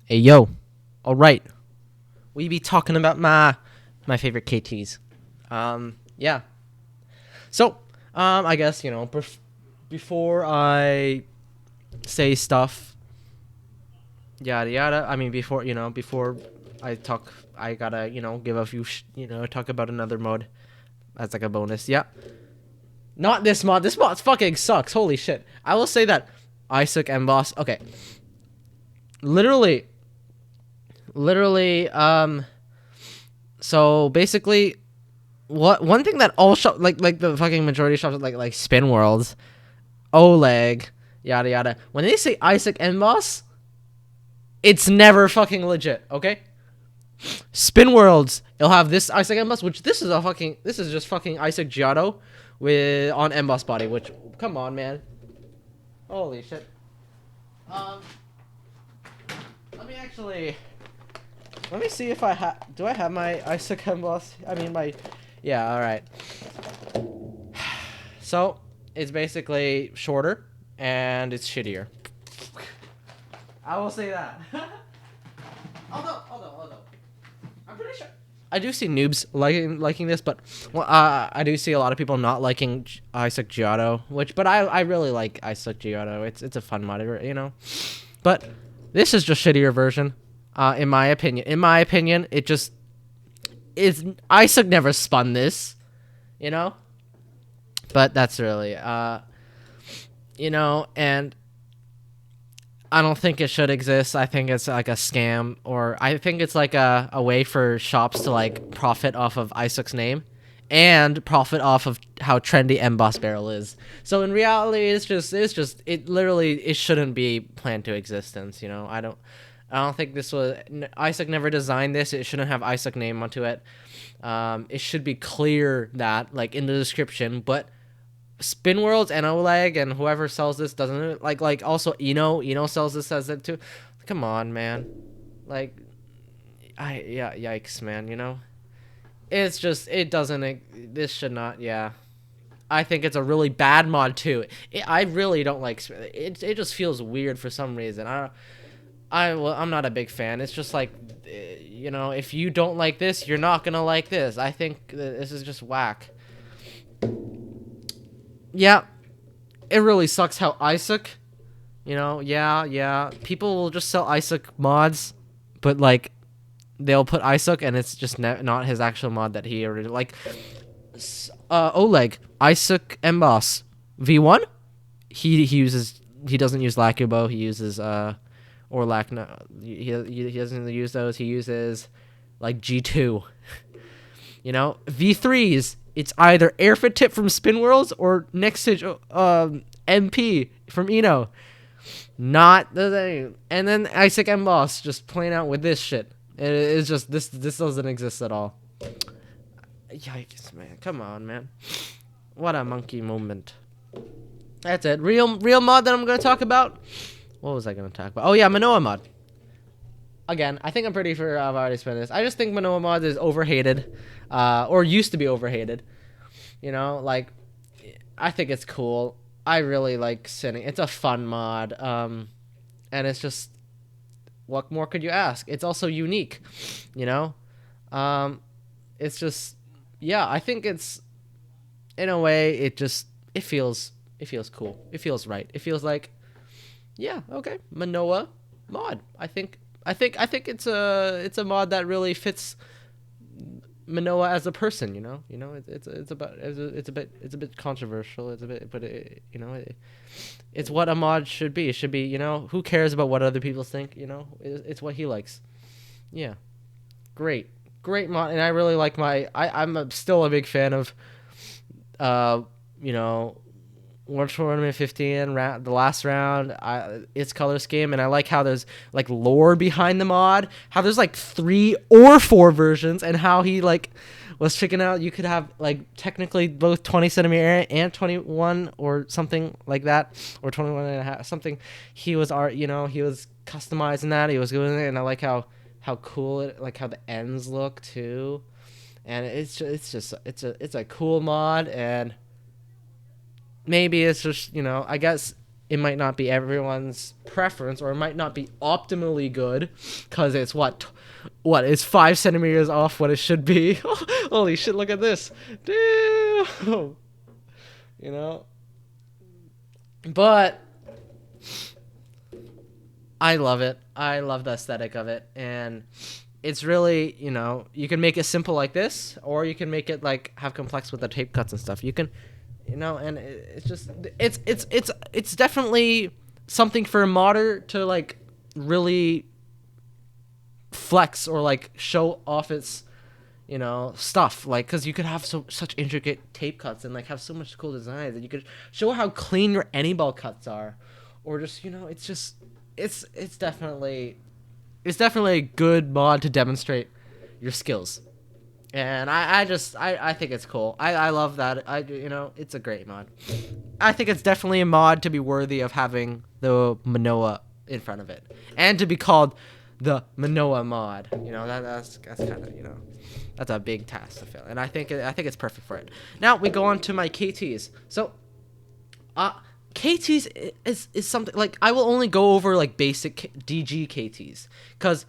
Hey yo, all right. We be talking about my favorite KTs. Yeah. So, I guess before I say stuff, yada yada. I mean, before I talk, I gotta give a few talk about another mod as like a bonus. Yeah. Not this mod. This mod fucking sucks. Holy shit. I will say that Isaac and Boss. Okay. Literally, literally. So basically, what one thing that all shop like the fucking majority shops like Spin Worlds, Oleg, yada yada. When they say Isaac and Boss, it's never fucking legit. Okay. Spin Worlds, it'll have this Isaac Emboss, which this is just fucking Isaac Giotto with on Emboss body. Which come on, man. Holy shit. Um, let me actually let me see if do I have my Isaac Emboss? I mean my yeah. All right. So it's basically shorter and it's shittier. I will say that. Although. I'm pretty sure. I do see noobs liking this, but I do see a lot of people not liking Isaac Giotto, but I really like Isaac Giotto. It's a fun mod, But this is just shittier version, in my opinion. In my opinion, it just is. Isaac never spun this, But that's really and I don't think it should exist. I think it's like a scam, or I think it's like a way for shops to like profit off of Isaac's name and profit off of how trendy Emboss Barrel is. So in reality, it shouldn't be planned to existence, I don't think this was Isaac never designed this. It shouldn't have Isaac name onto it. It should be clear that like in the description, but Spin Worlds and Oleg and whoever sells this doesn't like also Eno sells this, says it too. Come on, man. Like yikes, man, It's just it doesn't this should not, yeah. I think it's a really bad mod too. I really don't like it. It just feels weird for some reason. I'm not a big fan. It's just like if you don't like this, you're not going to like this. I think this is just whack. Yeah, it really sucks how Isaac, yeah. People will just sell Isaac mods, but like they'll put Isaac and it's just not his actual mod that he already like. Oleg, Isaac Emboss V1. He doesn't use Lakubo. He uses or Lac. No, he doesn't use those. He uses like G2. V3s. It's either Airfit Tip from Spin Worlds or Nextage MP from Eno. Not the thing. And then Isaac Emboss just playing out with this shit. It's just this doesn't exist at all. Yikes, man. Come on, man. What a monkey moment. That's it. Real mod that I'm going to talk about. What was I going to talk about? Oh, yeah, Manoa mod. Again, I think I'm pretty sure I've already spent this. I just think Manoa mod is overhated. Or used to be overhated. Like, I think it's cool. I really like sitting. It's a fun mod. And it's just, what more could you ask? It's also unique, It's just, yeah, I think it's, in a way, it feels cool. It feels right. It feels like, yeah, okay, Manoa mod. I think it's a mod that really fits Manoa as a person, it's a bit controversial. It's a bit, but it's what a mod should be. It should be, who cares about what other people think? It's what he likes. Yeah, great mod, and I really like I'm still a big fan of, World Tournament 15 round, the last round, its color scheme, and I like how there's like lore behind the mod, how there's like 3 or 4 versions, and how he like was checking out. You could have like technically both 20 centimeter and 21 or something like that, or 21 and a half, something. He was he was customizing that. He was doing it, and I like how cool it, like how the ends look too, and it's a cool mod. And maybe it's just, I guess it might not be everyone's preference, or it might not be optimally good, because it's it's 5 centimeters off what it should be. Holy shit, look at this. Damn. You know? But I love it. I love the aesthetic of it. And it's really, you can make it simple like this, or you can make it like have complex with the tape cuts and stuff. You can, and it's just, it's definitely something for a modder to like really flex or like show off its, stuff, like, because you could have such intricate tape cuts and like have so much cool designs that you could show how clean your any ball cuts are, or just, it's definitely a good mod to demonstrate your skills. And I think it's cool. I love that. It's a great mod. I think it's definitely a mod to be worthy of having the Manoa in front of it, and to be called the Manoa mod. That's kind of, that's a big task to fill, and I think it's perfect for it. Now we go on to my KTs. So, KTs is something like I will only go over like basic DG KTs, because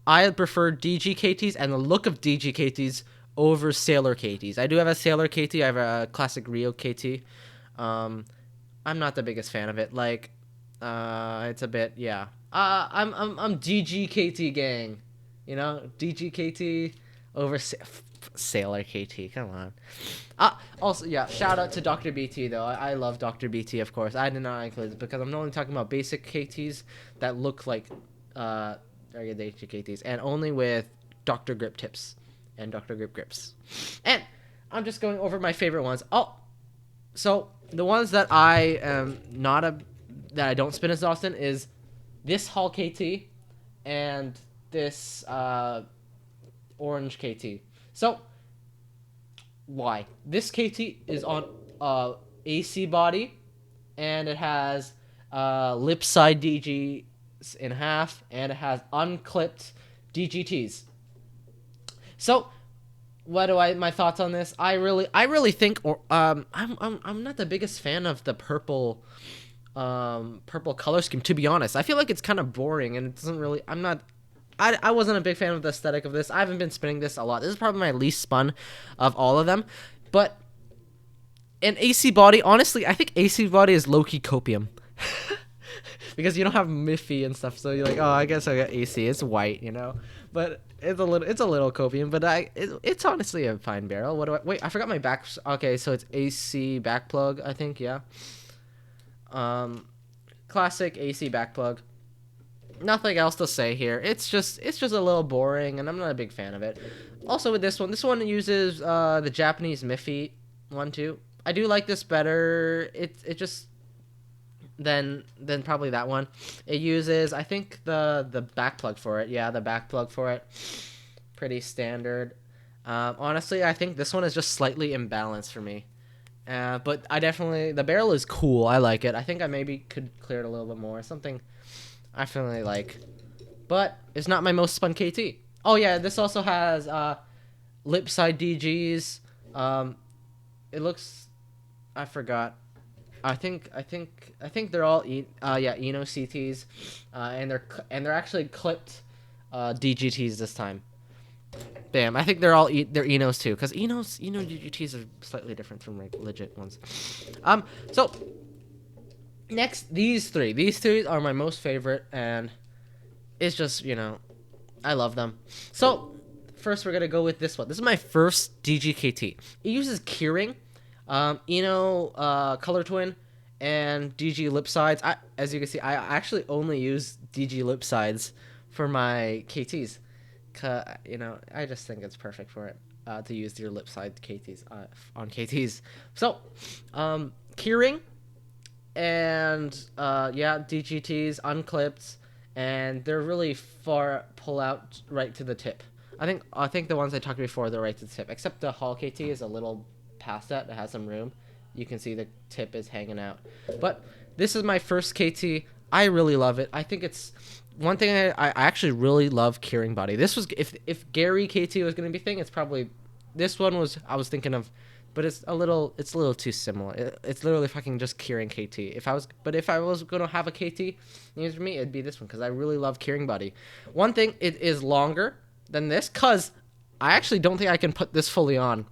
I prefer DG KTs and the look of DG KTs over Sailor KTs. I do have a Sailor KT. I have a classic Rio KT. I'm not the biggest fan of it. Like, it's a bit, yeah. I'm DG KT gang. DG KT over Sailor KT. Come on. Also, yeah, shout out to Dr. BT though. I love Dr. BT, of course. I did not include it because I'm only talking about basic KTs that look like regular KTs, and only with Dr. Grip tips and Dr. Grip grips. And I'm just going over my favorite ones. So the ones that I am that I don't spin as often is this Hall KT and this orange KT. So why? This KT is on AC body, and it has lip side DG in half, and it has unclipped DGTs. So my thoughts on this? I really think, I'm not the biggest fan of the purple color scheme, to be honest. I feel like it's kind of boring, and it doesn't really, I wasn't a big fan of the aesthetic of this. I haven't been spinning this a lot. This is probably my least spun of all of them. But in AC body, honestly, I think AC body is low-key copium. Because you don't have Miffy and stuff, so you're like, oh, I guess I got AC. It's white, But it's a little copium, but it's honestly a fine barrel. Wait, I forgot my back. Okay, so it's AC back plug, I think, yeah. Classic AC back plug. Nothing else to say here. It's just a little boring, and I'm not a big fan of it. Also with this one uses the Japanese Miffy one too. I do like this better. It just than probably that one. It uses, I think, the back plug for it. Yeah, the back plug for it. Pretty standard. Honestly, I think this one is just slightly imbalanced for me. But the barrel is cool. I like it. I think I maybe could clear it a little bit more. Something I definitely like. But it's not my most spun KT. Oh yeah, this also has lip side DGs. It looks, I forgot. I think they're all Eno CTs, and they're actually clipped DGTs this time. Damn, I think they're Enos too, because Eno DGTs are slightly different from like legit ones. So next, these three are my most favorite, and it's just, I love them. So first we're gonna go with this one. This is my first DGKT. It uses keyring, color twin, and DG lip sides. As you can see, I actually only use DG lip sides for my KTs. I just think it's perfect for it to use your lip side KTs on KTs. So, keyring and DGTs unclipped, and they're really far pull out right to the tip. I think the ones I talked before, they're right to the tip, except the Hall KT is a little past that. It has some room. You can see the tip is hanging out. But this is my first KT. I really love it. I think it's one thing I actually really love keyring body. This was, if Gary KT was going to be a thing, it's probably, this one was, I was thinking of but it's a little too similar. It's literally fucking just curing KT. If I was gonna have a KT named for me, it'd be this one because I really love Curing Buddy. One thing, it is longer than this because I actually don't think I can put this fully on.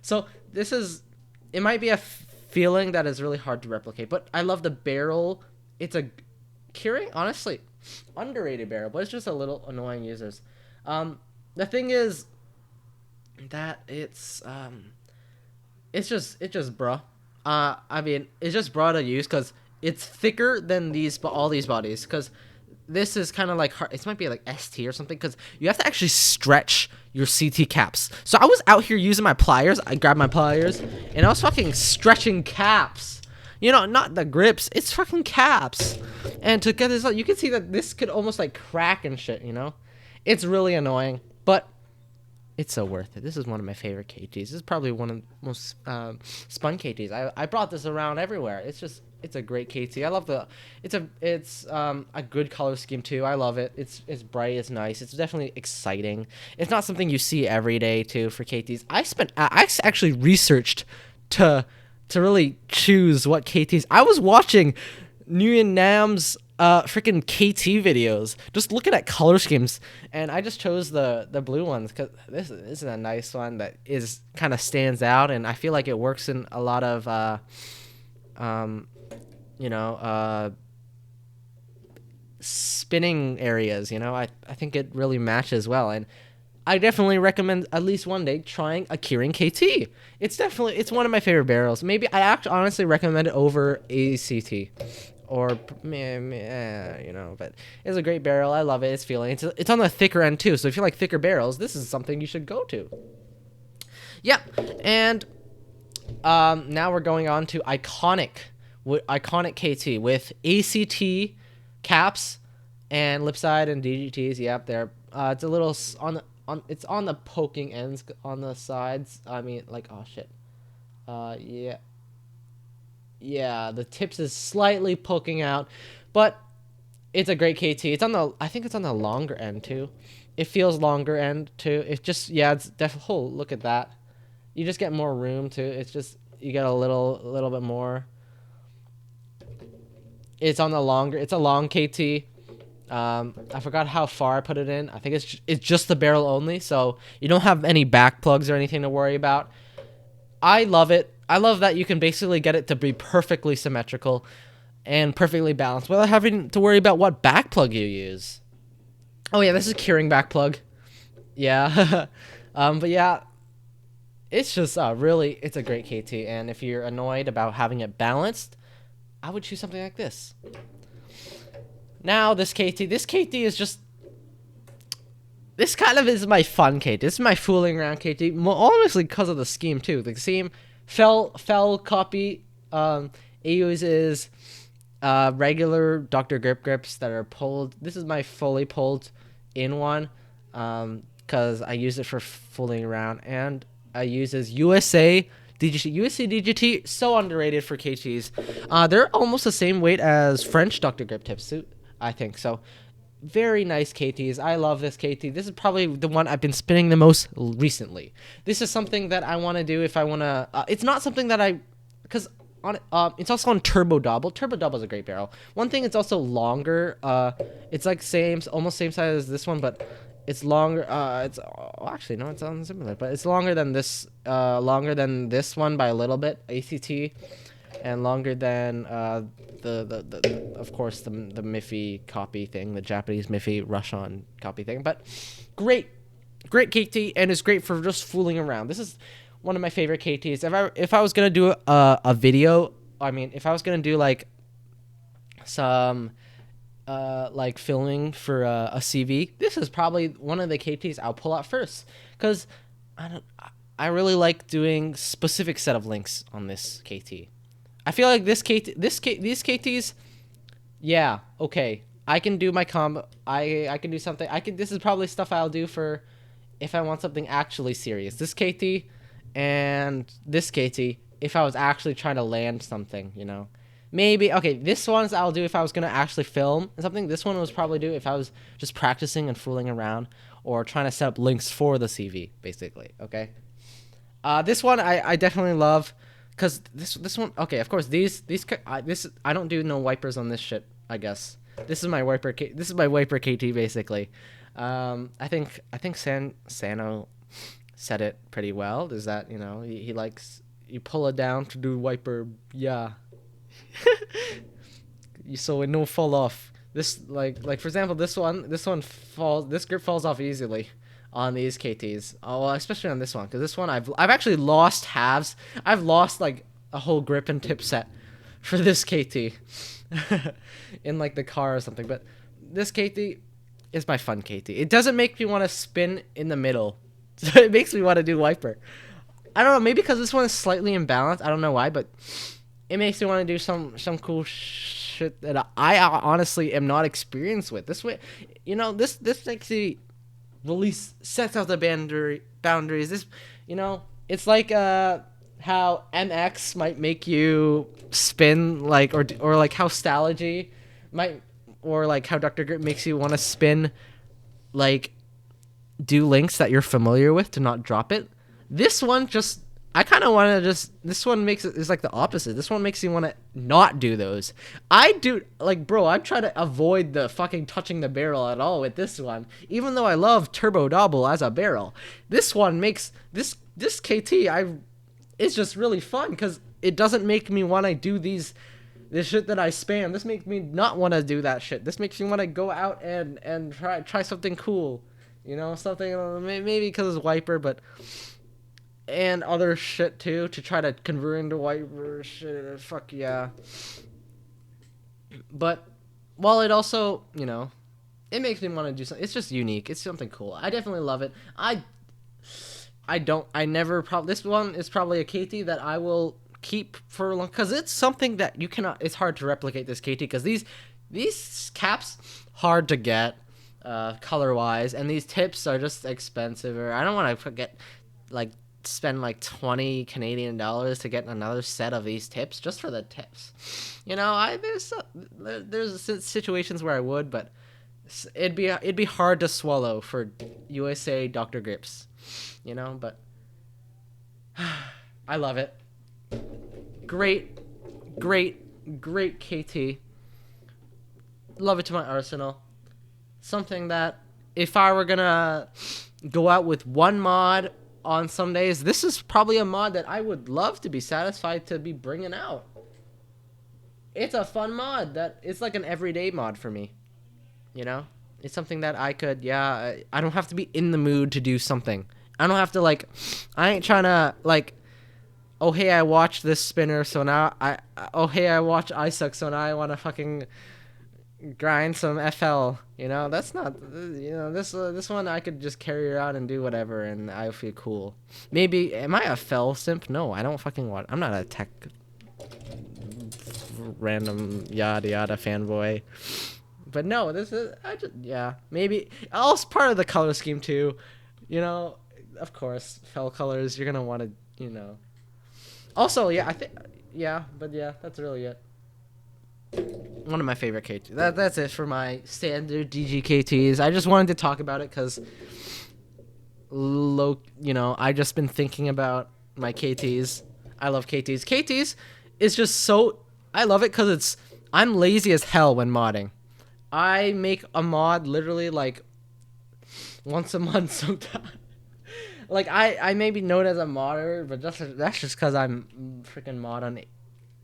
So it might be a feeling that is really hard to replicate, but I love the barrel. It's a curing, honestly, underrated barrel, but it's just a little annoying users. The thing is that it's just bruh. I mean, it's just bruh to use because it's thicker than all these bodies. Because this is kind of like hard. It might be like ST or something because you have to actually stretch your CT caps. So I was out here using my pliers. I grabbed my pliers and I was fucking stretching caps. You know, not the grips. It's fucking caps. And to get this out, you can see that this could almost like crack and shit. You know, it's really annoying, but it's so worth it. This is one of my favorite KTs. This is probably one of the most spun KTs. I brought this around everywhere. It's a great KT. I love it's a good color scheme too. I love it. It's bright. It's nice. It's definitely exciting. It's not something you see every day too for KTs. I actually researched to really choose what KTs. I was watching Nguyen Nam's freaking KT videos, just looking at color schemes, and I just chose the blue ones because this is a nice one that is kind of stands out, and I feel like it works in a lot of spinning areas. You know, I think it really matches well, and I definitely recommend at least one day trying a Curing KT. It's one of my favorite barrels. Maybe I actually honestly recommend it over ACT. Or, but it's a great barrel. I love it. It's feeling. It's on the thicker end too. So if you like thicker barrels, this is something you should go to. Yep. And now we're going on to iconic KT with ACT caps and lip side and DGTs. Yep, there. It's a little it's on the poking ends on the sides. I mean, like, oh shit. Yeah. Yeah, the tips is slightly poking out, but it's a great KT. I think it's on the longer end too. It feels longer end too. It's definitely. Oh, look at that. You just get more room too. You get a little bit more. It's a long KT. I forgot how far I put it in. I think it's just the barrel only, so you don't have any back plugs or anything to worry about. I love it. I love that you can basically get it to be perfectly symmetrical and perfectly balanced without having to worry about what back plug you use. Oh yeah, this is Curing back plug. Yeah. But yeah, it's just it's a great KT, and if you're annoyed about having it balanced, I would choose something like this. Now this KT is just, this kind of is my fun KT. This is my fooling around KT, honestly because of the scheme too. The scheme fell copy. It uses regular Dr. Grips that are pulled. This is my fully pulled in one because I use it for fooling around, and I uses USA DGT, so underrated for KTs. They're almost the same weight as French Dr. Grip tips, I think. So very nice KTs. I love this KT. This is probably the one I've been spinning the most recently. This is something that I want to do if I want to. It's not something that because it's also on Turbo Double. Turbo Double is a great barrel. One thing, it's also longer. It's like almost same size as this one, but it's longer. Actually no, it's on similar, but it's longer than this. Longer than this one by a little bit. ACT. And longer than of course the Miffy copy thing, the Japanese Miffy Rush-On copy thing. But great KT, and it's great for just fooling around. This is one of my favorite KTs. If I was gonna do a video, I mean, if I was gonna do like some like filming for a CV, this is probably one of the KTs I'll pull out first, because I really like doing specific set of links on this KT. I feel like these KTs, yeah, okay, I can do my combo. I can do something. This is probably stuff I'll do for if I want something actually serious. This KT and this KT, if I was actually trying to land something, you know. Maybe, okay, this one's I'll do if I was going to actually film something. This one was probably do if I was just practicing and fooling around or trying to set up links for the CV, basically, okay? This one I definitely love, cause this one, okay, of course this I don't do no wipers on this shit. I guess this is my wiper. This is my wiper KT basically. I think Sano said it pretty well. Is that, he likes, you pull it down to do wiper, yeah. So it no fall off. This, like for example, this grip falls off easily on these KTs. Oh, well, especially on this one, because this one I've actually lost halves. I've lost like a whole grip and tip set for this KT in like the car or something. But this KT is my fun KT. It doesn't make me want to spin in the middle, so it makes me want to do wiper. I don't know, maybe because this one is slightly imbalanced. I don't know why, but it makes me want to do some cool shit that I honestly am not experienced with. This way, this makes me release, sets out the boundaries. This, it's like how MX might make you spin, like, or like how Stalogy might, or like how Dr. Grip makes you want to spin, like, do links that you're familiar with to not drop it. This one just, I kind of want to just, this one makes it, is like the opposite. This one makes you want to not do those. I do, like, bro, I'm trying to avoid the fucking touching the barrel at all with this one. Even though I love Turbo Double as a barrel, this one makes, this KT, it's just really fun because it doesn't make me want to do this shit that I spam. This makes me not want to do that shit. This makes me want to go out and try something cool. Something, maybe because it's wiper, but, and other shit too, to try to convert into wiper shit. Fuck yeah. But while it also, it makes me want to do something. It's just unique. It's something cool. I definitely love it. This one is probably a KT that I will keep for a long, because it's something that you cannot, it's hard to replicate this KT, because these caps, hard to get, color wise, and these tips are just expensive, or I don't want to spend like 20 Canadian dollars to get another set of these tips just for the tips. There's situations where I would, but it'd be hard to swallow for USA Dr. Grips, but I love it. Great KT. Love it to my arsenal. Something that if I were gonna go out with one mod on some days, this is probably a mod that I would love to be satisfied to be bringing out. It's a fun mod that it's like an everyday mod for me. It's something that I could, I don't have to be in the mood to do something. I don't have to, like, I ain't trying to, like, oh hey, I watched this spinner, so now I watch iSuck, so now I want to fucking grind some FL. That's not, this one I could just carry around and do whatever, and I feel cool. Maybe, am I a FL simp? No, I don't fucking watch. I'm not a tech random yada yada fanboy. But no, this is, maybe also part of the color scheme too. Of course, FL colors, you're gonna want to, Also, I think, but that's really it. One of my favorite KTs. That's it for my standard DG KTs. I just wanted to talk about it because, I just been thinking about my KTs. I love KTs. KTs is just so, I love it because I'm lazy as hell when modding. I make a mod literally like once a month sometimes. Like I may be known as a modder, but that's just because I'm freaking mod on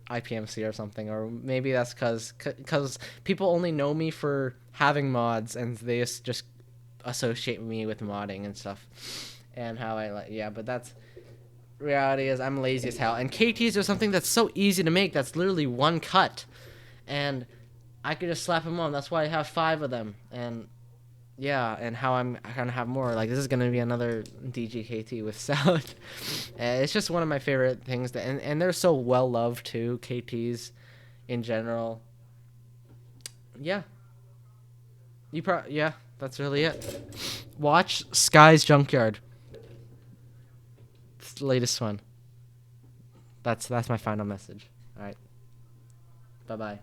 IPMC or something, or maybe that's because people only know me for having mods and they just associate me with modding and stuff, and how but that's reality is I'm lazy as hell, and KTs are something that's so easy to make. That's literally one cut, and I could just slap them on. That's why I have 5 of them, and and how I'm gonna have more. Like, this is gonna be another DGKT with salad. It's just one of my favorite things, and they're so well loved too. KTs, in general. That's really it. Watch Sky's Junkyard. It's the latest one. That's my final message. All right. Bye bye.